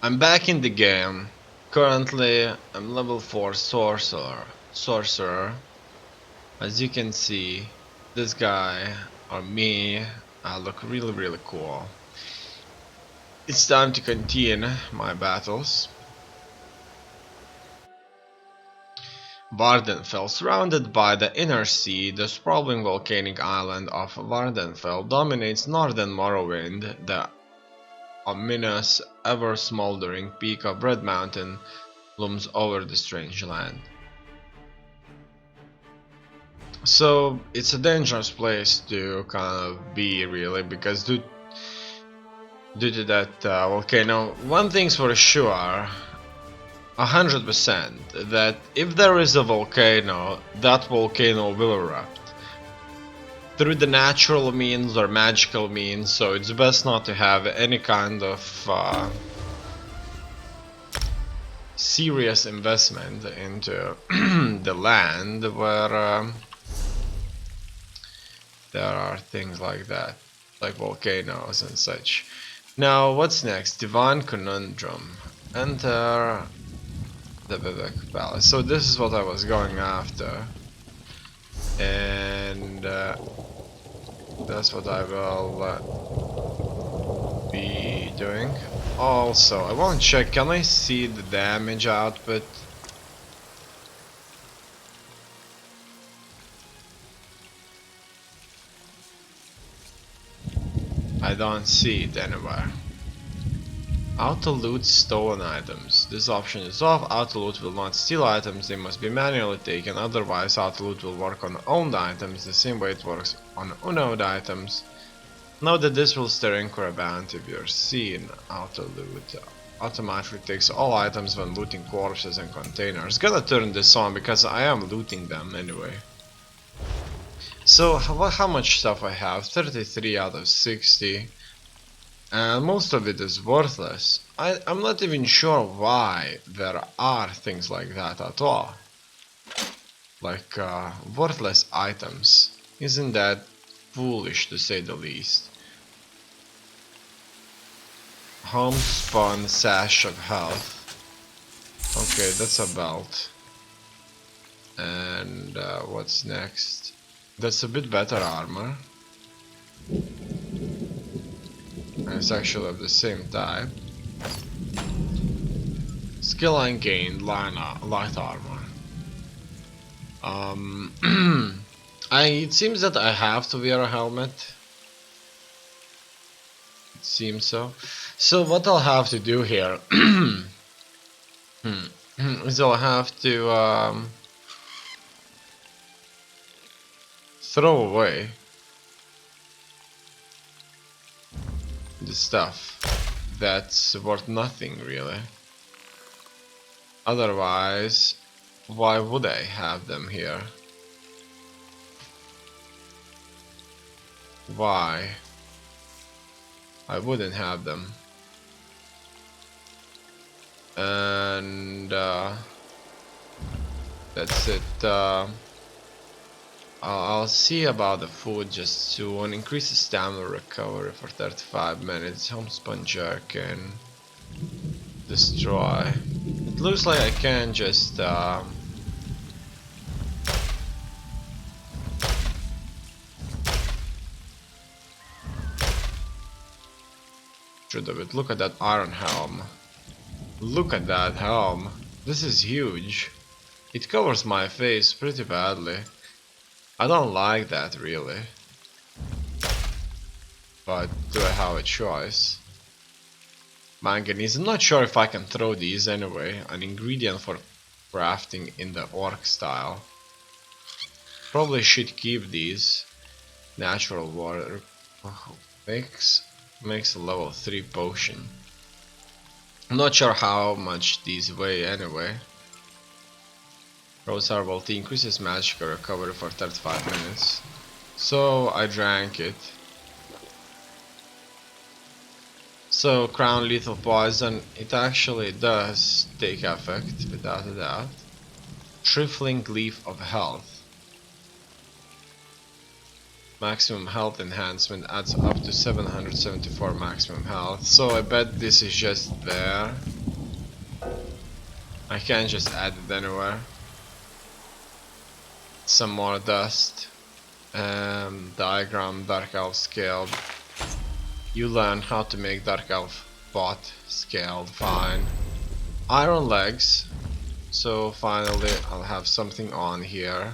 I'm back in the game. Currently, I'm level 4 sorcerer. As you can see, this guy, or me, I look really cool. It's time to continue my battles. Vardenfell, surrounded by the inner sea, the sprawling volcanic island of Vardenfell dominates northern Morrowind. The ominous, ever-smoldering peak of Red Mountain looms over the strange land. So it's a dangerous place to kind of be, really, because due to that volcano, one thing's for sure, 100%, that if there is a volcano, that volcano will erupt. Through the natural means or magical means, so it's best not to have any kind of serious investment into the land where there are things like that, like volcanoes and such. Now, what's next? Divine Conundrum. Enter the Vivek Palace. So this is what I was going after. And that's what I will be doing. Also, I want to check, can I see the damage output? I don't see it anywhere. Auto loot stolen items. This option is off. Auto loot will not steal items, they must be manually taken, otherwise auto loot will work on owned items the same way it works on unowned items. Note that this will stir inquiry about if you're seen. Auto loot automatically takes all items when looting corpses and containers. Gonna turn this on because I am looting them anyway. So how much stuff I have? 33 out of 60. And most of it is worthless. I'm not even sure why there are things like that at all. Like worthless items. Isn't that foolish, to say the least? Homespun sash of health. Okay, that's a belt. And what's next? That's a bit better armor. And it's actually of the same type. Skill ungained, light armor. It seems that I have to wear a helmet. It seems so. So what I'll have to do here is I'll have to throw away the stuff that's worth nothing, really. Otherwise, why would I have them here? Why? I wouldn't have them. And that's it. I'll see about the food just soon. Increase the stamina recovery for 35 minutes. Homespun jerk and destroy. It looks like I can just should have it. Look at that iron helm. Look at that helm. This is huge. It covers my face pretty badly. I don't like that, really. But do I have a choice? Manganese. I'm not sure if I can throw these anyway. An ingredient for crafting in the orc style. Probably should keep these. Natural water makes a level 3 potion. I'm not sure how much these weigh anyway. Rose Herbal Tea increases magical recovery for 35 minutes. So I drank it. So Crown Lethal Poison, it actually does take effect, without a doubt. Trifling Leaf of Health. Maximum health enhancement adds up to 774 maximum health. So I bet this is just there. I can't just add it anywhere. Some more dust. Diagram, Dark Elf scaled. You learn how to make Dark Elf bot scaled, fine. Iron legs. So finally I'll have something on here.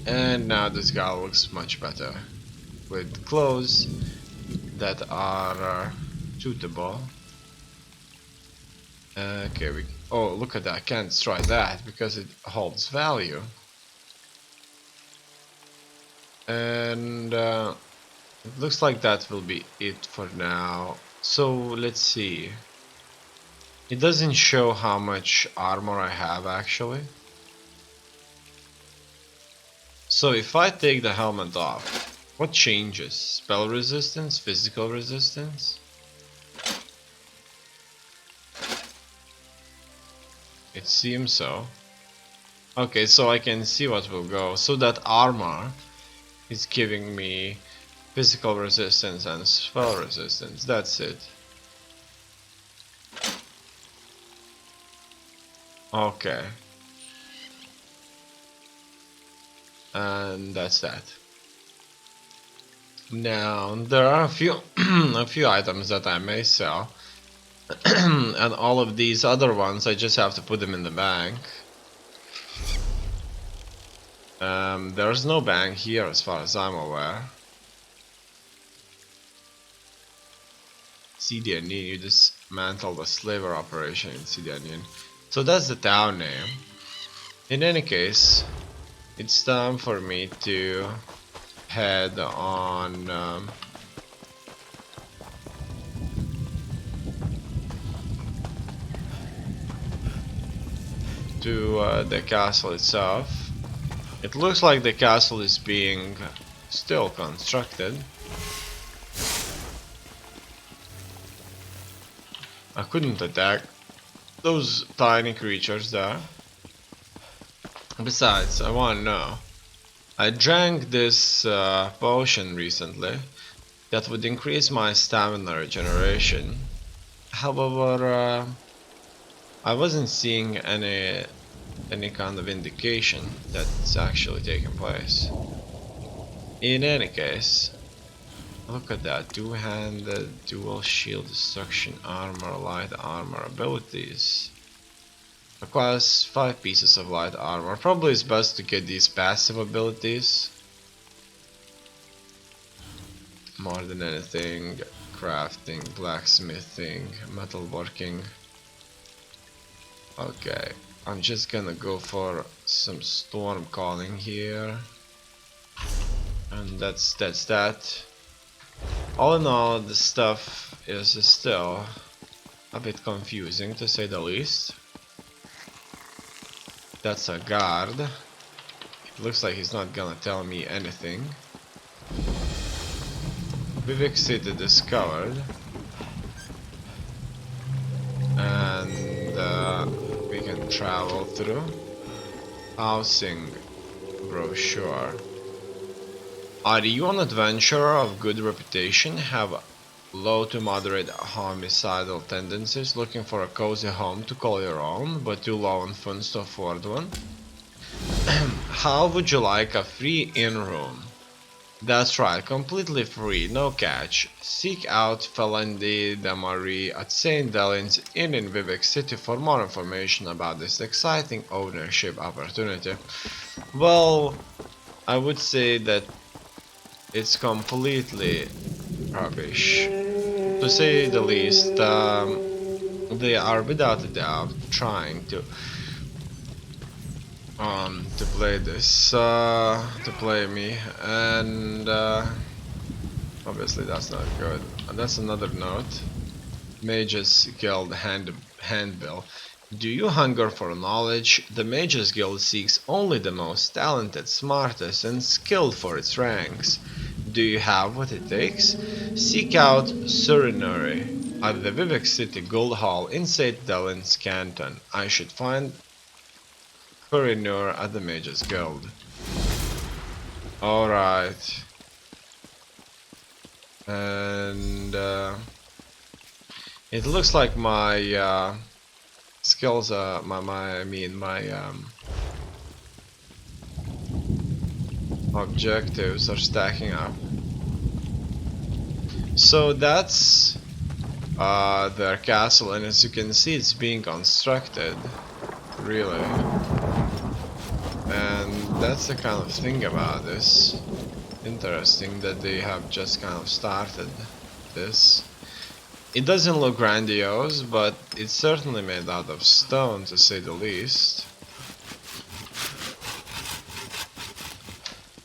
And now this guy looks much better. With clothes that are suitable. Okay, oh, look at that. I can't destroy that because it holds value. And it looks like that will be it for now. So let's see. It doesn't show how much armor I have actually. So if I take the helmet off, what changes? Spell resistance? Physical resistance? It seems so. Okay, so I can see what will go. So that armor is giving me physical resistance and spell resistance. That's it. Okay. And that's that. Now there are a few a few items that I may sell. And all of these other ones I just have to put them in the bank. There's no bank here as far as I'm aware. CDN, you dismantle the slaver operation in CDN. So that's the town name. In any case, it's time for me to head on to the castle itself. It looks like the castle is being still constructed. I couldn't attack those tiny creatures there. Besides, I want to know. I drank this potion recently that would increase my stamina regeneration. However, I wasn't seeing any kind of indication that it's actually taking place. In any case, look at that. Two-handed, dual shield, destruction armor, light armor abilities. Requires 5 pieces of light armor. Probably it's best to get these passive abilities. More than anything. Crafting, blacksmithing, metalworking. Okay. I'm just gonna go for some storm calling here. And that's that. All in all, the stuff is still a bit confusing to say the least. That's a guard. It looks like he's not gonna tell me anything. Vivek City discovered. And we can travel through. Housing brochure. Are you an adventurer of good reputation? Have low to moderate homicidal tendencies, looking for a cozy home to call your own, but too low on funds to afford one? How would you like a free in-room? That's right, completely free, no catch. Seek out Felendi de Marie at St. Delin's Inn in Vivek City for more information about this exciting ownership opportunity. Well, I would say that it's completely rubbish, to say the least. They are without a doubt trying to play this, to play me, and obviously that's not good. And that's another note. Mages Guild handbill. Do you hunger for knowledge? The Mages Guild seeks only the most talented, smartest, and skilled for its ranks. Do you have what it takes? Seek out Surinuri at the Vivek City Guild Hall in St. Delin's Canton. I should find Surinur at the Mages Guild. Alright. And it looks like my skills, my objectives are stacking up. So that's their castle, and as you can see, it's being constructed, really. And that's the kind of thing about this. Interesting that they have just kind of started this. It doesn't look grandiose, but it's certainly made out of stone, to say the least.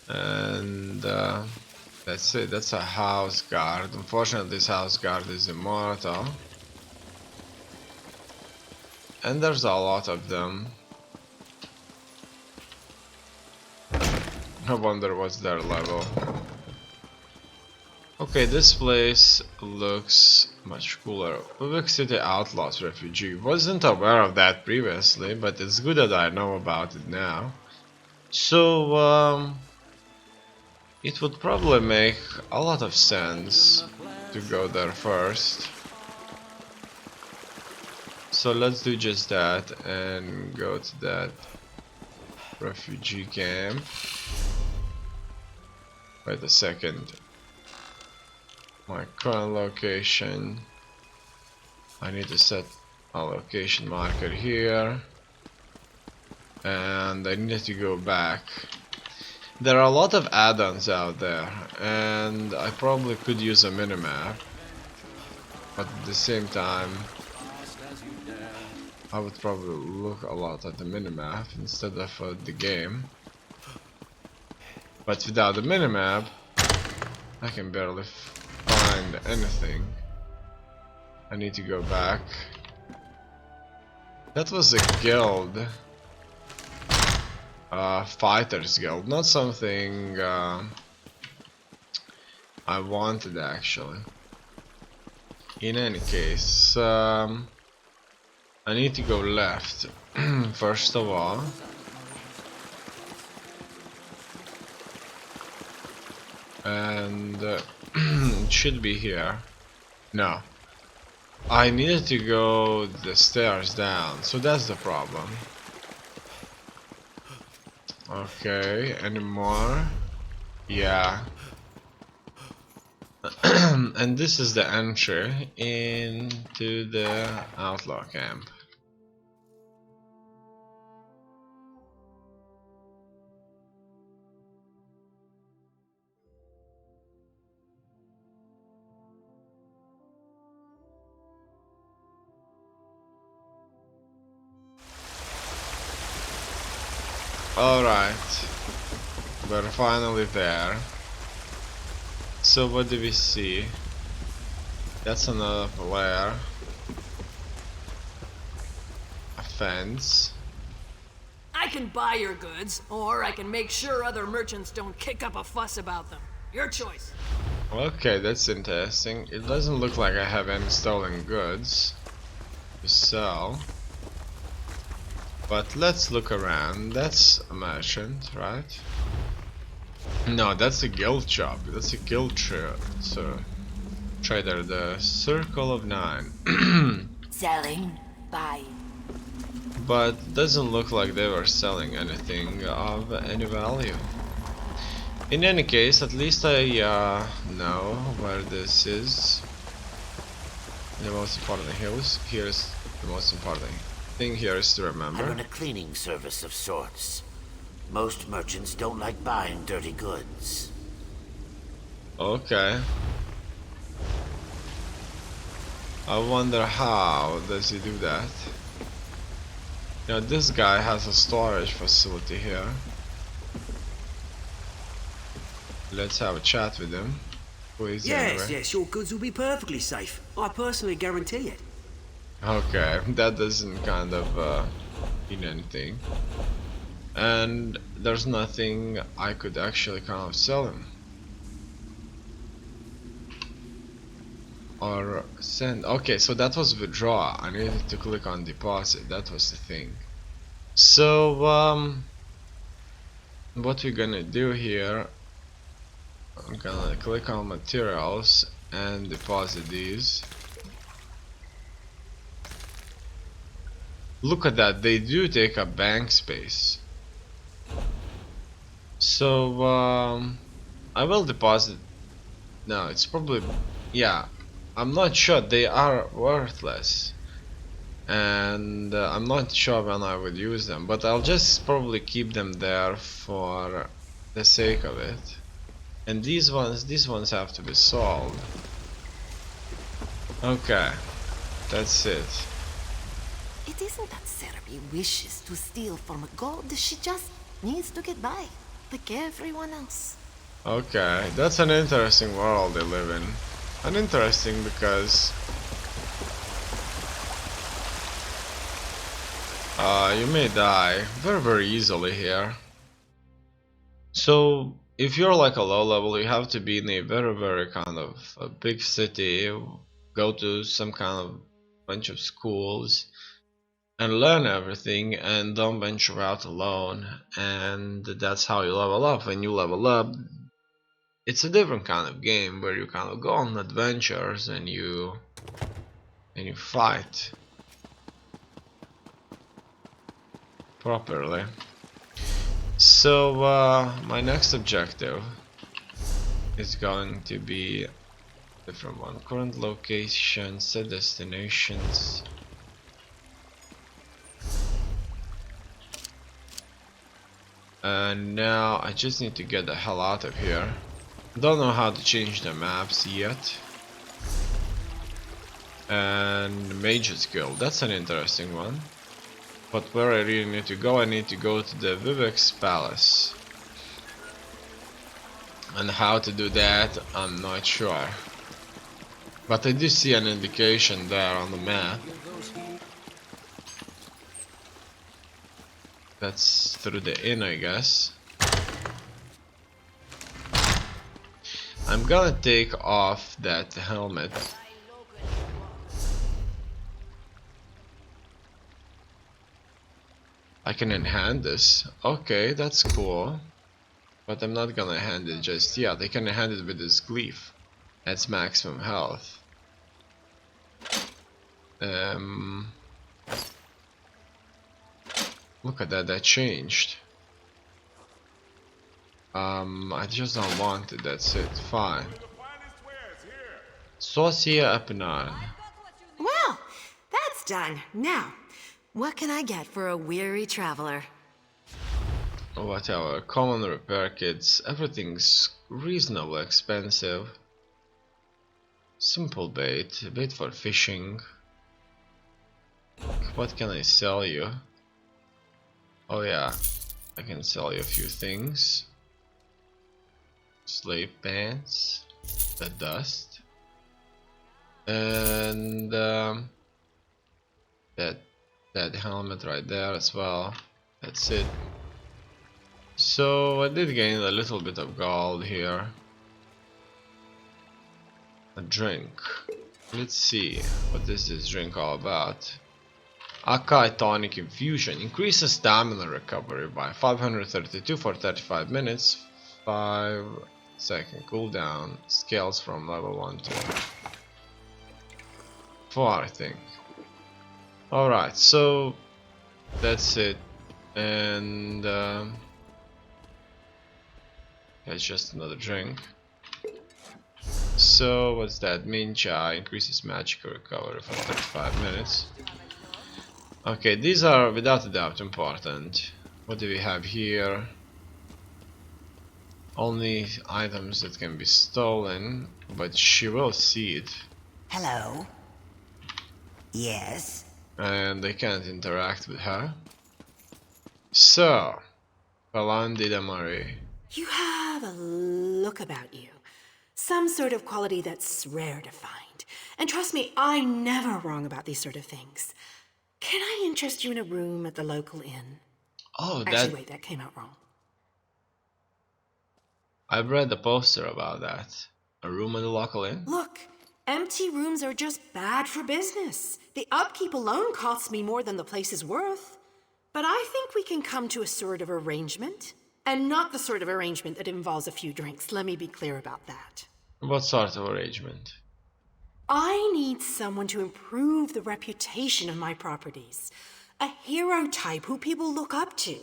And that's it, that's a house guard. Unfortunately, this house guard is immortal. And there's a lot of them. I wonder what's their level. Okay, this place looks much cooler. Ubik City Outlaws Refugee. Wasn't aware of that previously, but it's good that I know about it now. So, it would probably make a lot of sense to go there first. So let's do just that and go to that refugee camp. Wait a second. My current location. I need to set a location marker here. And I need to go back. There are a lot of add-ons out there, and I probably could use a minimap. But at the same time, I would probably look a lot at the minimap instead of the game. But without the minimap, I can barely find anything. I need to go back. That was a guild. Fighters guild, not something I wanted actually. In any case, I need to go left first of all. And it should be here. No, I needed to go the stairs down, so that's the problem. Okay, any more? Yeah. And this is the entry into the outlaw camp. Alright, we're finally there. So what do we see? That's another layer. A fence. I can buy your goods, or I can make sure other merchants don't kick up a fuss about them. Your choice. Okay, that's interesting. It doesn't look like I have any stolen goods to sell. But let's look around. That's a merchant, right? No, that's a guild shop. That's a guild trader. The Circle of Nine. Selling, buying. But doesn't look like they were selling anything of any value. In any case, at least I know where this is. The most important here's the most important thing here is to remember. I run a cleaning service of sorts. Most merchants don't like buying dirty goods. Okay. I wonder how does he do that? You know, this guy has a storage facility here. Let's have a chat with him. Who is he anyway? Yes, your goods will be perfectly safe. I personally guarantee it. Okay, that doesn't kind of mean anything. And there's nothing I could actually kind of sell him. Or send. Okay, so that was withdraw. I needed to click on deposit. That was the thing. So, what we're gonna do here, I'm gonna click on materials and deposit these. Look at that, they do take up bank space. So, I will deposit. No, it's probably, yeah, I'm not sure, they are worthless. And I'm not sure when I would use them, but I'll just probably keep them there for the sake of it. And these ones have to be sold. Okay, that's it. It isn't that Serbia wishes to steal from gold. She just needs to get by, like everyone else. Okay, that's an interesting world they live in. Uninteresting because you may die very easily here. So if you're like a low level, you have to be in a very kind of a big city, go to some kind of bunch of schools and learn everything, and don't venture out alone. And that's how you level up. When you level up, it's a different kind of game where you kind of go on adventures and you fight properly. So my next objective is going to be a different one. Current location, set destinations. And now I just need to get the hell out of here. Don't know how to change the maps yet. And Mage's Guild, that's an interesting one. But where I really need to go, I need to go to the Vivek's Palace. And how to do that, I'm not sure. But I do see an indication there on the map. That's through the inn, I guess. I'm gonna take off that helmet. I can enhance this. Okay, that's cool. But I'm not gonna hand it just yet. I can hand it with this glyph. That's maximum health. Look at that, that changed. I just don't want it, that's it, fine. Saucier Epinard. Well, that's done. Now, what can I get for a weary traveler? Whatever, common repair kits, everything's reasonably expensive. Simple bait, bait for fishing. What can I sell you? Oh yeah, I can sell you a few things. Slave pants, the dust, and that helmet right there as well. That's it. So I did gain a little bit of gold here. A drink. Let's see, what is this drink all about? Akai Tonic Infusion. Increases stamina recovery by 532 for 35 minutes. 5-second cooldown. Scales from level 1 to 4, I think. Alright, so that's it. And that's just another drink. So what's that? Mincha increases magical recovery for 35 minutes. Okay, these are without a doubt important. What do we have here? Only items that can be stolen, but she will see it. Hello? Yes? And they can't interact with her. So, Palandi de Marie. You have a look about you. Some sort of quality that's rare to find. And trust me, I'm never wrong about these sort of things. Can I interest you in a room at the local inn? Oh, Actually, wait, that came out wrong. I've read the poster about that. A room at the local inn? Look, empty rooms are just bad for business. The upkeep alone costs me more than the place is worth. But I think we can come to a sort of arrangement. And not the sort of arrangement that involves a few drinks. Let me be clear about that. What sort of arrangement? I need someone to improve the reputation of my properties. A hero type who people look up to.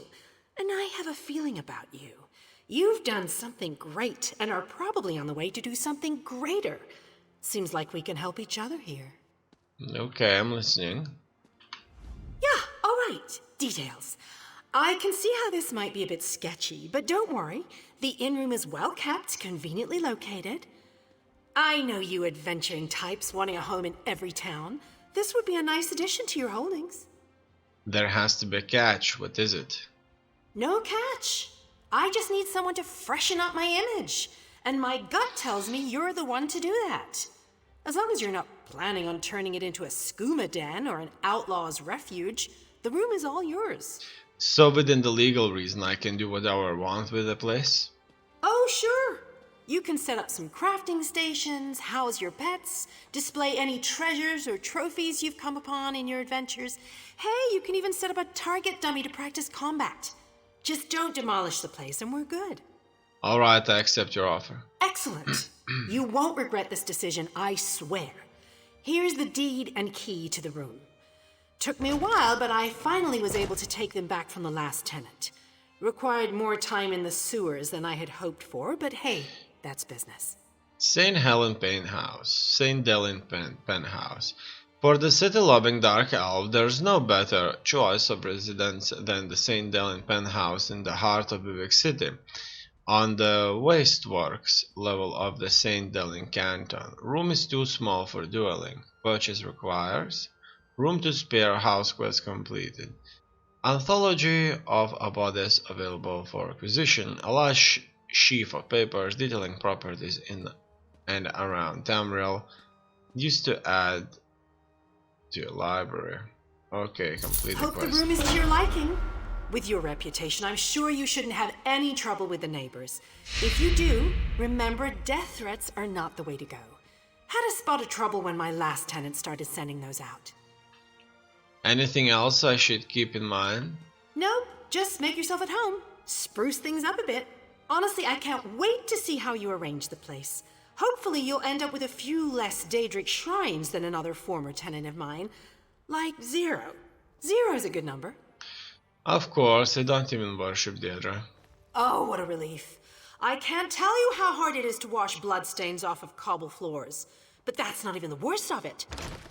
And I have a feeling about you. You've done something great and are probably on the way to do something greater. Seems like we can help each other here. Okay, I'm listening. Yeah, all right. Details. I can see how this might be a bit sketchy, but don't worry. The in-room is well kept, conveniently located. I know you adventuring types wanting a home in every town. This would be a nice addition to your holdings. There has to be a catch. What is it? No catch. I just need someone to freshen up my image. And my gut tells me you're the one to do that. As long as you're not planning on turning it into a skooma den or an outlaw's refuge, the room is all yours. So within the legal reason, I can do whatever I want with the place? Oh, sure. You can set up some crafting stations, house your pets, display any treasures or trophies you've come upon in your adventures. Hey, you can even set up a target dummy to practice combat. Just don't demolish the place and we're good. Alright, I accept your offer. Excellent. You won't regret this decision, I swear. Here's the deed and key to the room. Took me a while, but I finally was able to take them back from the last tenant. Required more time in the sewers than I had hoped for, but hey, that's business. St. Helen Penthouse. St. Helen Penthouse. For the city-loving dark elf, there's no better choice of residence than the St. Helen Penthouse in the heart of Vivek City, on the wasteworks level of the St. Helen Canton. Room is too small for dwelling. Purchase requires room to spare, house quest completed. Anthology of abades available for acquisition. A large sheaf of papers detailing properties in and around Tamriel used to add to your library. Okay, complete the Hope the quest. room is to your liking. With your reputation, I'm sure you shouldn't have any trouble with the neighbors. If you do, remember death threats are not the way to go. Had a spot of trouble when my last tenant started sending those out. Anything else I should keep in mind? Nope, just make yourself at home. Spruce things up a bit. Honestly, I can't wait to see how you arrange the place. Hopefully you'll end up with a few less Daedric shrines than another former tenant of mine. Like 0. 0's a good number. Of course, I don't even worship Daedra. Oh, what a relief. I can't tell you how hard it is to wash bloodstains off of cobble floors. But that's not even the worst of it.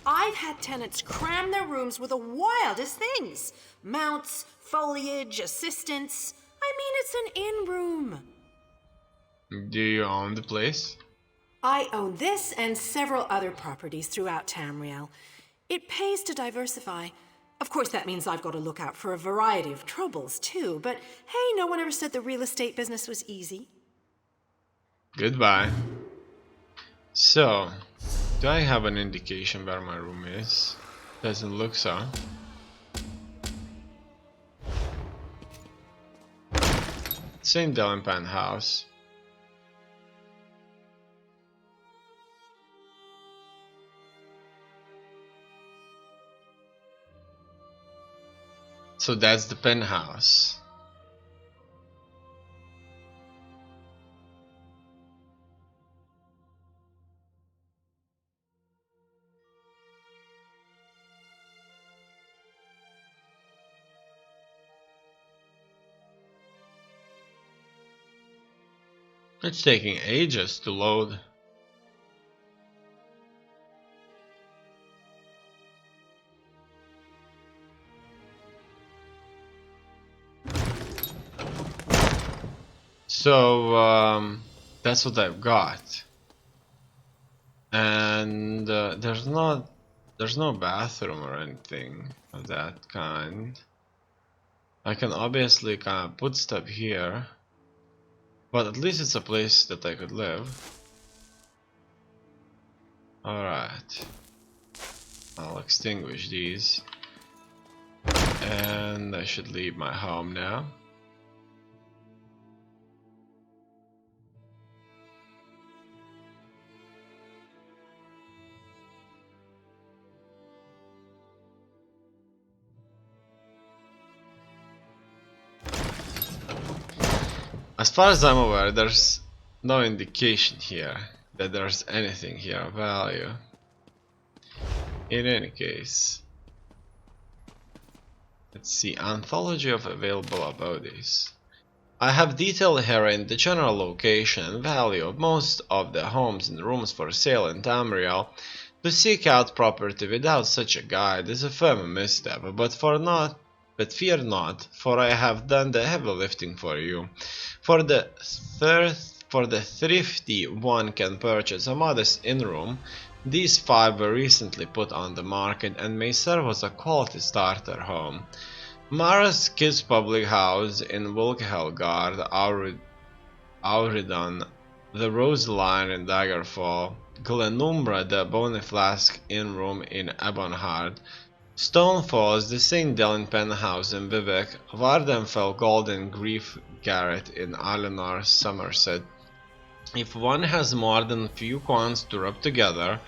I've had tenants cram their rooms with the wildest things. Mounts, foliage, assistants. I mean, it's an in-room. Do you own the place? I own this and several other properties throughout Tamriel. It pays to diversify. Of course, that means I've got to look out for a variety of troubles, too. But hey, no one ever said the real estate business was easy. Goodbye. So, do I have an indication where my room is? Doesn't look so. St. Helen Penthouse. So that's the penthouse. It's taking ages to load. So that's what I've got, and there's no bathroom or anything of that kind. I can obviously kind of put stuff here, but at least it's a place that I could live. Alright, I'll extinguish these, and I should leave my home now. As far as I'm aware, there's no indication here that there's anything here of value. In any case, Let's see, anthology of available abodes. I have detailed here in the general location and value of most of the homes and rooms for sale in Tamriel. To seek out property without such a guide is a firm misstep, but fear not, for I have done the heavy lifting for you. For the thrifty one can purchase a modest inn-room. These 5 were recently put on the market and may serve as a quality starter home. Mara's Kids Public House in Wilkhelgard, Auridon, the Rose Lion in Daggerfall, Glenumbra the Bony Flask Inn Room in Ebonheart, Stonefalls the St. Delen Penthouse in Vivek, Vardenfell Golden Grief Garret in Alenor, Somerset. If one has more than few coins to rub together,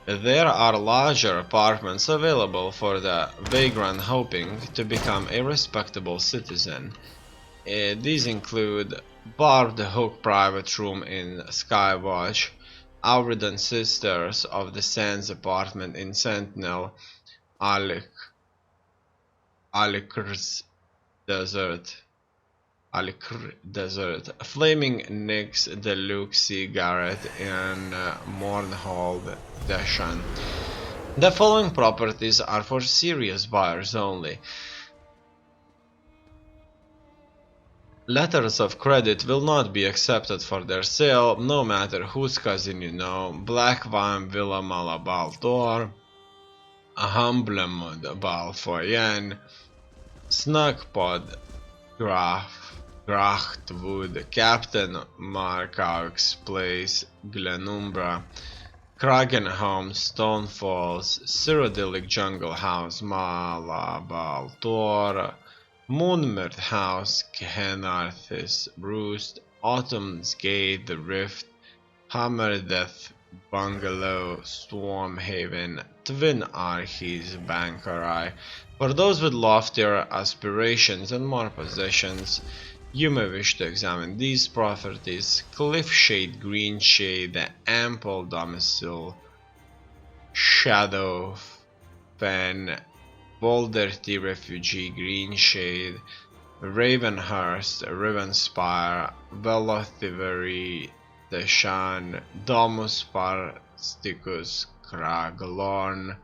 there are larger apartments available for the vagrant hoping to become a respectable citizen. These include Barbed Hook Private Room in Skywatch, Auridon Sisters of the Sands Apartment in Sentinel, Alikr's Desert, Flaming Nick's Deluxe Garret in Mournhold, Deshan. The following properties are for serious buyers only. Letters of credit will not be accepted for their sale, no matter whose cousin you know. Blackvine Villa Malabaltor, Humblemud Balfoyen, Snugpod Grachtwood, Captain Markaux Place, Glenumbra, Kragenholm, Stonefalls, Cyrodiilic Jungle House, Malabaltor, Moonmert House, Kenarth's Roost, Autumn's Gate, The Rift, Hammerdeath Bungalow, Stormhaven, Twin Archies, Bankarai. For those with loftier aspirations and more possessions, you may wish to examine these properties: Cliffshade, Greenshade, the Ample Domicile, Shadow Fen, Boulderty Refugee, Greenshade, Ravenhurst, Rivenspire, Velothivery, Deshan, Domus Parsticus, Craglorn,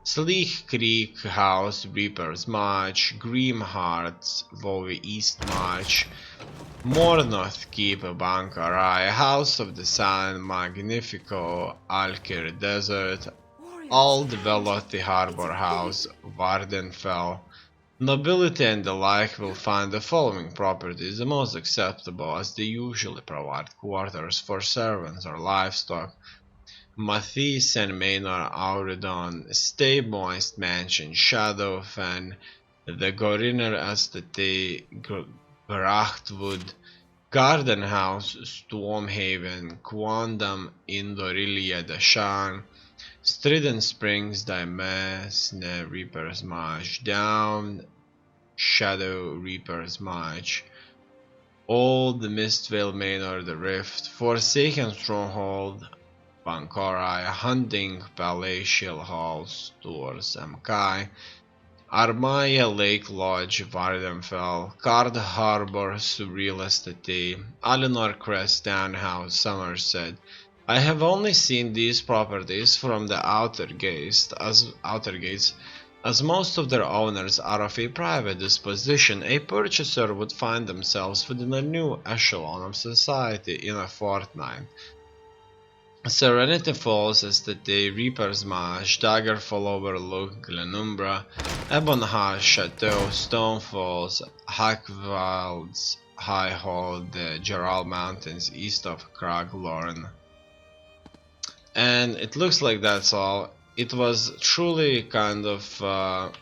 Sleek Creek House, Reaper's March, Grim Hearts, Vovi East March, Mornoth Keep, Bankarai, House of the Sun, Magnifico, Alkir Desert, Old Velothi Harbor House, Vardenfell. Nobility and the like will find the following properties the most acceptable, as they usually provide quarters for servants or livestock: Mathis and Manor Auridon, Stay Moist Mansion, Shadowfen, the Goriner Estate, Grachtwood, Garden House, Stormhaven, Quandam, Indorilia, Dashan, Strident Springs, Dimesne, Reaper's March, Down, Shadow, Reaper's March, Old Mistvale Manor, The Rift, Forsaken Stronghold, Bankorai, Hunting, Palatial Hall, Stores, Mkai, Armaya Lake Lodge, Vardenfell, Card Harbor, Surreal Estate, Alenor Crest Townhouse, Somerset. I have only seen these properties from the outer gates, as most of their owners are of a private disposition. A purchaser would find themselves within a new echelon of society in a fortnight. Serenity Falls Estate, Reaper's Marsh, Daggerfall Overlook, Glenumbra, Ebonheart Chateau, Stonefalls, Hackwald's High Hall, the Gerald Mountains east of Craglorn. And it looks like that's all. It was truly kind of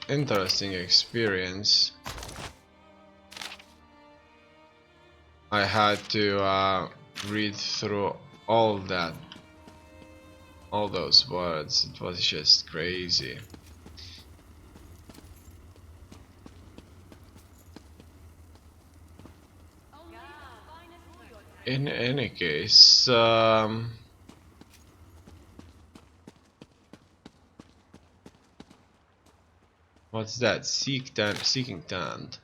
interesting experience. I had to read through all those words. It was just crazy. In any case, What's that? Seeking talent.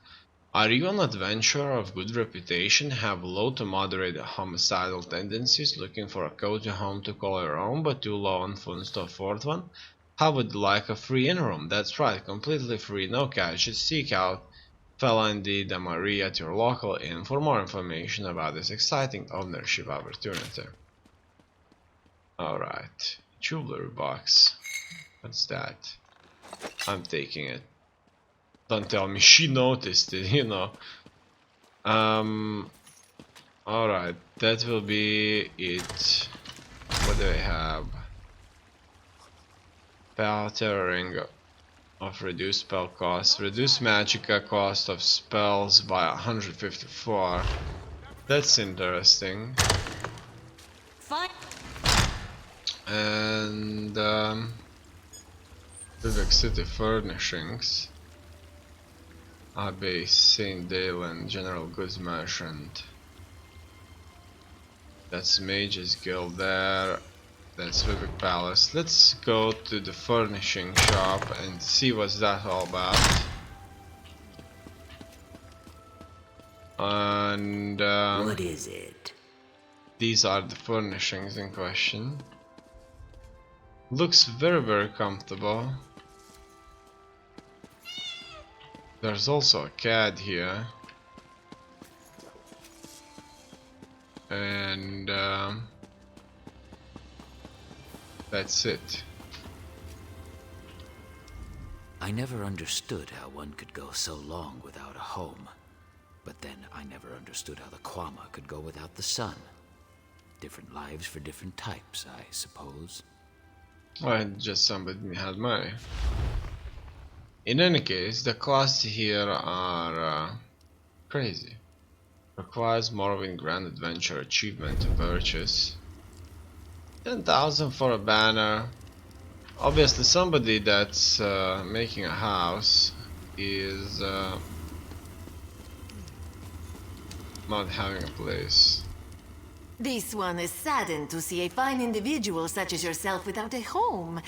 Are you an adventurer of good reputation, have low to moderate homicidal tendencies, looking for a cozy home to call your own, but too low on funds to afford one? How would you like a free in-room? That's right, completely free, no cash. Just seek out Feline D. Marie at your local inn for more information about this exciting ownership opportunity. Alright, jewelry box. What's that? I'm taking it. Don't tell me she noticed it, you know. Alright, that will be it. What do I have? Ring of reduced spell cost. Reduce magicka cost of spells by 154. That's interesting. Fine. And Vivek City Furnishings. Abbey, St. Dalen, General Goods Merchant. That's Mage's Guild there. That's Vivek Palace. Let's go to the furnishing shop and see what's that all about. And What is it? these are the furnishings in question. Looks very comfortable. There's also a cat here. And that's it. I never understood how one could go so long without a home. But then I never understood how the Kwama could go without the sun. Different lives for different types, I suppose. Well, just somebody had money. In any case, the costs here are crazy. Requires Morrowind Grand Adventure achievement to purchase. 10,000 for a banner. Obviously somebody that's making a house is not having a place. This one is saddened to see a fine individual such as yourself without a home.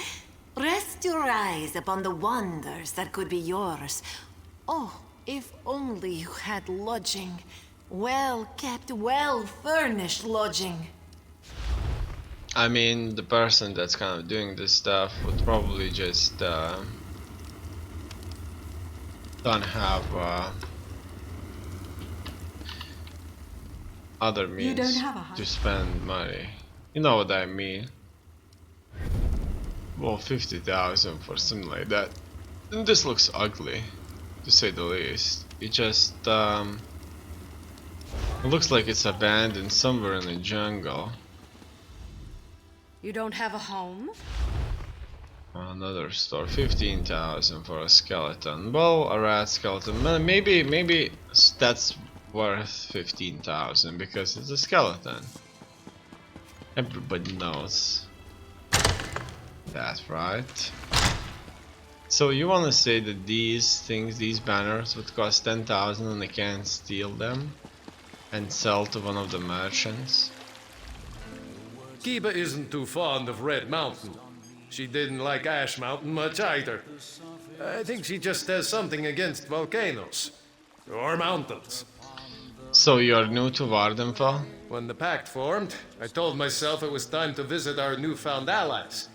Rest your eyes upon the wonders that could be yours. Oh, if only you had lodging. Well-kept, well-furnished lodging. I mean, the person that's kind of doing this stuff would probably just don't have other means to spend money. You know what I mean? Well, 50,000 for something like that. And this looks ugly, to say the least. It just it looks like it's abandoned somewhere in the jungle. You don't have a home? Another store, 15,000 for a skeleton. Well, a rat skeleton. Maybe that's worth 15,000 because it's a skeleton. Everybody knows. That's right. So you want to say that these things, these banners, would cost 10,000 and I can't steal them and sell to one of the merchants? Kiba isn't too fond of Red Mountain. She didn't like Ash Mountain much either. I think she just has something against volcanoes. Or mountains. So you're new to Vardenfell? When the pact formed, I told myself it was time to visit our newfound allies.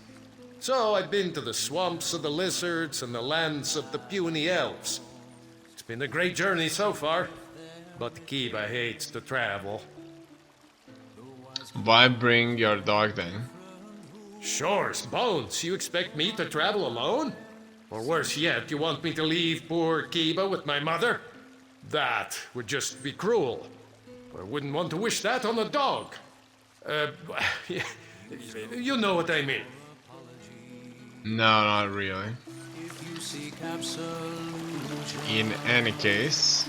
So I've been to the swamps of the lizards and the lands of the puny elves. It's been a great journey so far, but Kiba hates to travel. Why bring your dog then? Sure, Bones, you expect me to travel alone? Or worse yet, you want me to leave poor Kiba with my mother? That would just be cruel. I wouldn't want to wish that on a dog. You know what I mean. No, not really. In any case...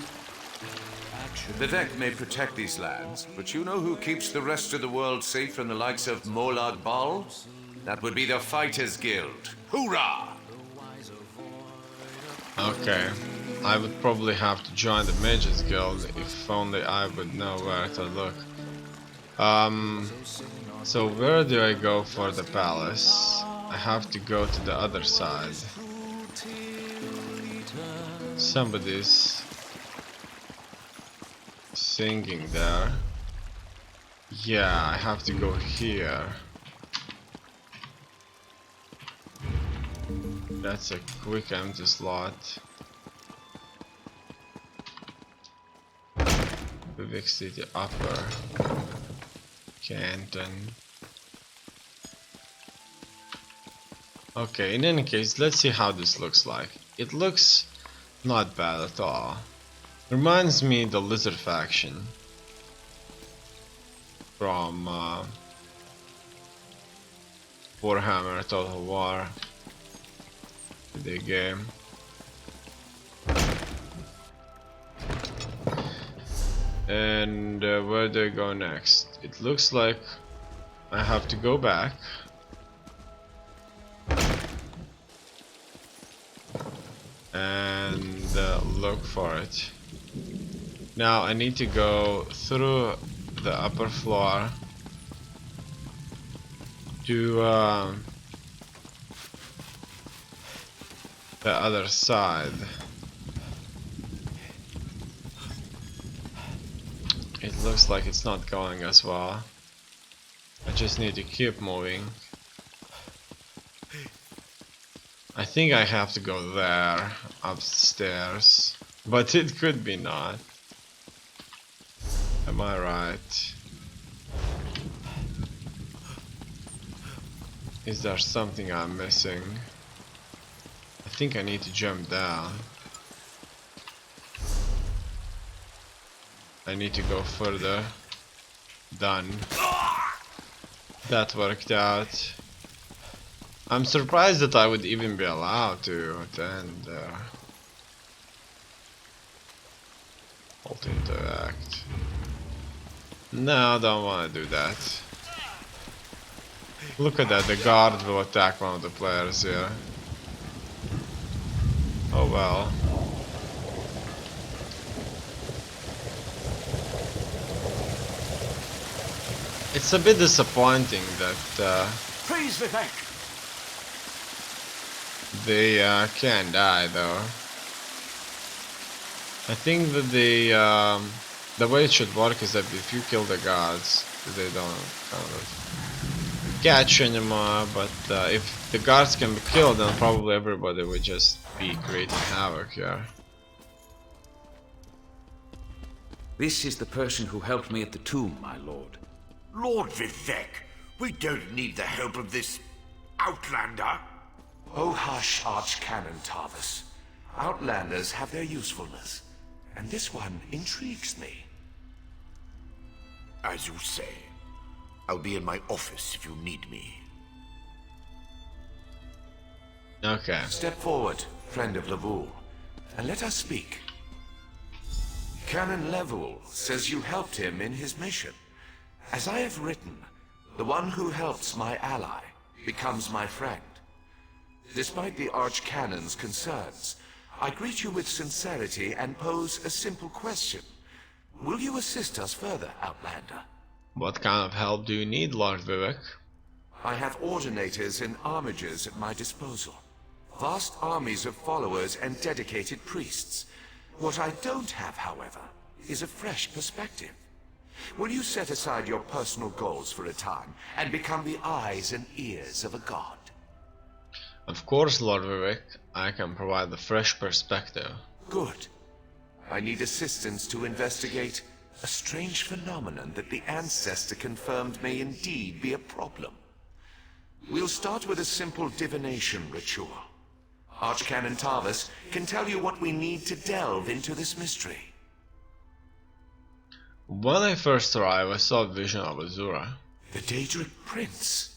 Vivek may protect these lands, but you know who keeps the rest of the world safe from the likes of Molag Bal? That would be the Fighters Guild. Hoorah! Okay. I would probably have to join the Mages Guild if only I would know where to look. So where do I go for the palace? I have to go to the other side. Somebody's singing there. Yeah, I have to go here. That's a quick empty slot. Vivek City Upper Canton. Okay, in any case, let's see how this looks like. It looks not bad at all. Reminds me the Lizard faction from Warhammer Total War, the game. And where do I go next? It looks like I have to go back. And look for it. Now I need to go through the upper floor to the other side. It looks like it's not going as well. I just need to keep moving. I think I have to go there, upstairs, but it could be not. Am I right? Is there something I'm missing? I think I need to jump down. I need to go further. Done. That worked out. I'm surprised that I would even be allowed to attend there. Alt interact. No, I don't want to do that. Look at that, the guard will attack one of the players here. Oh well. It's a bit disappointing that Please, Vivek. they can't die though. I think that the way it should work is that if you kill the guards, they don't kind of catch anymore, but if the guards can be killed, then probably everybody would just be creating havoc here. This is the person who helped me at the tomb, my lord. Lord Vivek, we don't need the help of this outlander. Oh hush, Archcanon Tarvis. Outlanders have their usefulness, and this one intrigues me. As you say. I'll be in my office if you need me. Okay. Step forward, friend of Levoul, and let us speak. Canon Levoul says you helped him in his mission. As I have written, the one who helps my ally becomes my friend. Despite the Archcanon's concerns, I greet you with sincerity and pose a simple question. Will you assist us further, Outlander? What kind of help do you need, Lord Vivek? I have ordinators and armigers at my disposal. Vast armies of followers and dedicated priests. What I don't have, however, is a fresh perspective. Will you set aside your personal goals for a time and become the eyes and ears of a god? Of course, Lord Vivek, I can provide a fresh perspective. Good. I need assistance to investigate a strange phenomenon that the Ancestor confirmed may indeed be a problem. We'll start with a simple divination ritual. Archcanon Tarvis can tell you what we need to delve into this mystery. When I first arrived, I saw a vision of Azura. The Daedric Prince.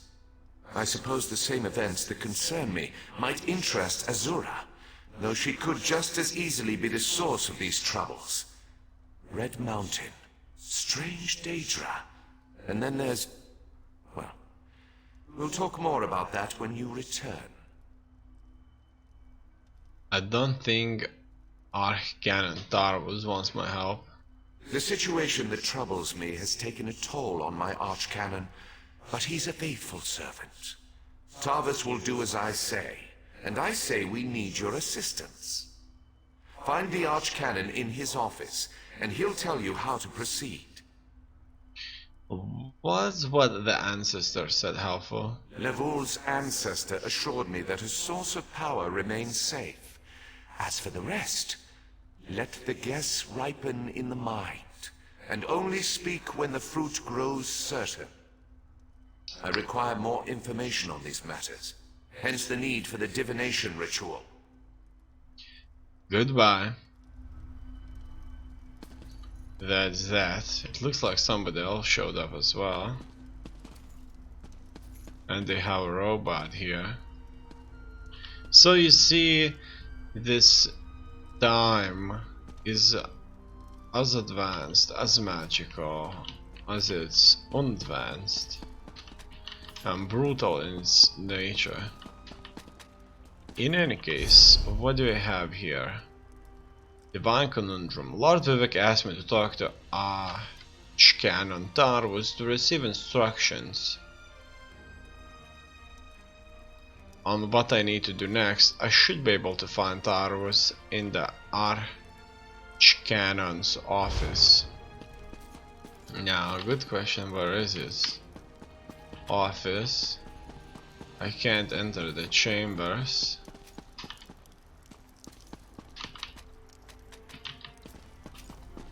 I suppose the same events that concern me might interest Azura, though she could just as easily be the source of these troubles. Red Mountain, strange Daedra, and then there's... well, we'll talk more about that when you return. I don't think Archcanon Tarvis wants my help. The situation that troubles me has taken a toll on my Archcanon, but he's a faithful servant. Tarvis will do as I say, and I say we need your assistance. Find the Archcanon in his office, and he'll tell you how to proceed. Was what the ancestor said helpful? Levoul's ancestor assured me that a source of power remains safe. As for the rest, let the guess ripen in the mind, and only speak when the fruit grows certain. I require more information on these matters, hence the need for the divination ritual. Goodbye. That's that. It looks like somebody else showed up as well. And they have a robot here. So you see, this time is as advanced, as magical as it's unadvanced and brutal in its nature. In any case, what do we have here? Divine Conundrum. Lord Vivek asked me to talk to Archcanon Tarvus to receive instructions on what I need to do next. I should be able to find Tarvus in the Archcanon's office. Now, good question, where is his office? I can't enter the chambers.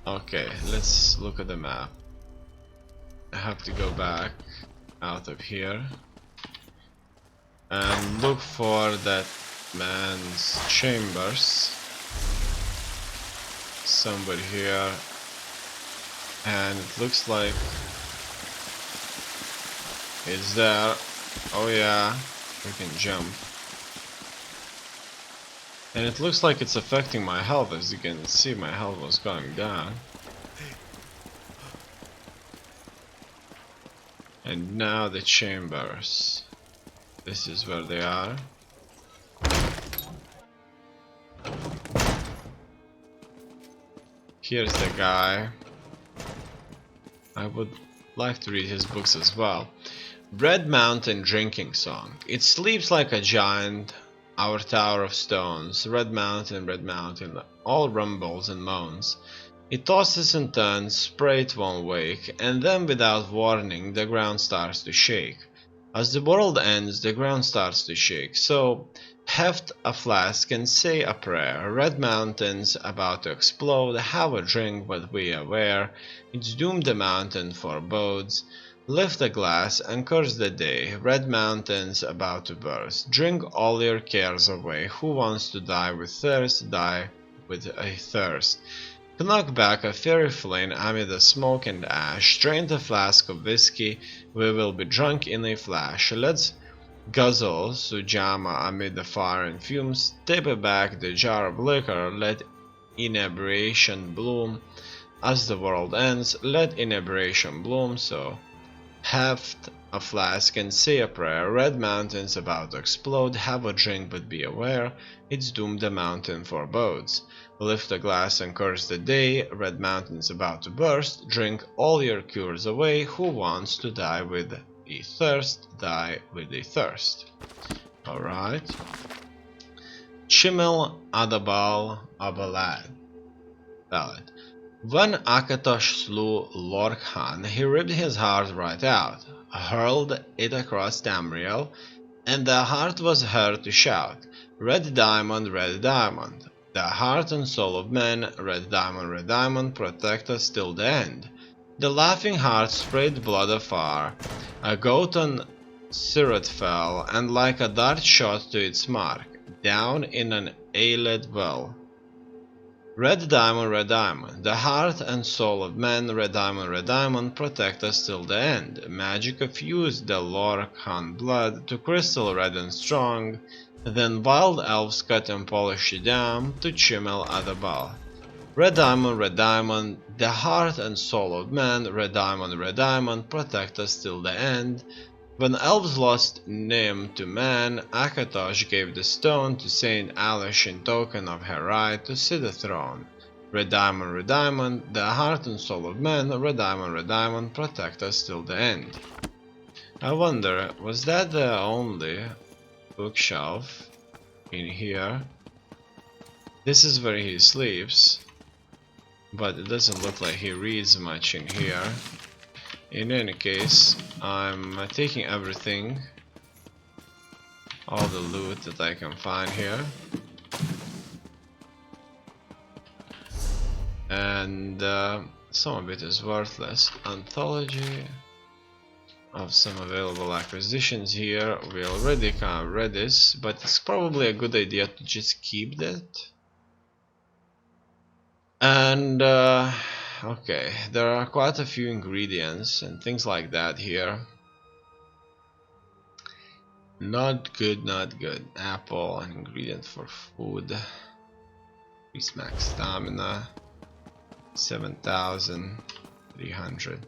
Okay, let's look at the map. I have to go back out of here and look for that man's chambers. Somebody here, and it looks like it's there. Oh yeah, we can jump. And it looks like it's affecting my health. As you can see, my health was going down. And now the chambers. This is where they are. Here's the guy. I would like to read his books as well. Red Mountain Drinking Song. It sleeps like a giant, our tower of stones. Red Mountain, all rumbles and moans. It tosses and turns, spray it won't wake, and then without warning the ground starts to shake. As the world ends, the ground starts to shake. So, heft a flask and say a prayer. Red Mountain's about to explode, have a drink but be aware. It's doomed the mountain forebodes. Lift a glass and curse the day. Red Mountain's about to burst. Drink all your cares away. Who wants to die with thirst? Die with a thirst. Knock back a fairy flame amid the smoke and ash. Drain the flask of whiskey. We will be drunk in a flash. Let's guzzle Sujama amid the fire and fumes. Tip back the jar of liquor. Let inebriation bloom. As the world ends, let inebriation bloom. So heft a flask and say a prayer. Red Mountain's about to explode. Have a drink but be aware. It's doomed the mountain forebodes. Lift a glass and curse the day. Red Mountain's about to burst. Drink all your cures away. Who wants to die with a thirst? Die with a thirst. Alright. Chimel Adabal Abalad. Ballad. When Akatosh slew Lord Khan, he ripped his heart right out, hurled it across Tamriel, and the heart was heard to shout, Red Diamond, the heart and soul of men, Red Diamond, protect us till the end. The laughing heart sprayed blood afar, a goat on Sirat fell, and like a dart shot to its mark, down in an ailed well. Red Diamond, the heart and soul of men, Red Diamond, protect us till the end. Magic fused the Lord Khan blood to crystal red and strong, then wild elves cut and polished it down to Chimel Adabal. Red Diamond, the heart and soul of man, Red Diamond, protect us till the end. When elves lost Nim to man, Akatosh gave the stone to Saint Alish in token of her right to sit the throne. Red Diamond, the heart and soul of man, Red Diamond, protect us till the end. I wonder, was that the only bookshelf in here? This is where he sleeps, but it doesn't look like he reads much in here. In any case, I'm taking everything, all the loot that I can find here. And some of it is worthless. Anthology of some available acquisitions here. We already kind of read this, but it's probably a good idea to just keep that. And okay, there are quite a few ingredients and things like that here. Not good, not good. Apple, an ingredient for food. Increase max stamina. 7,300.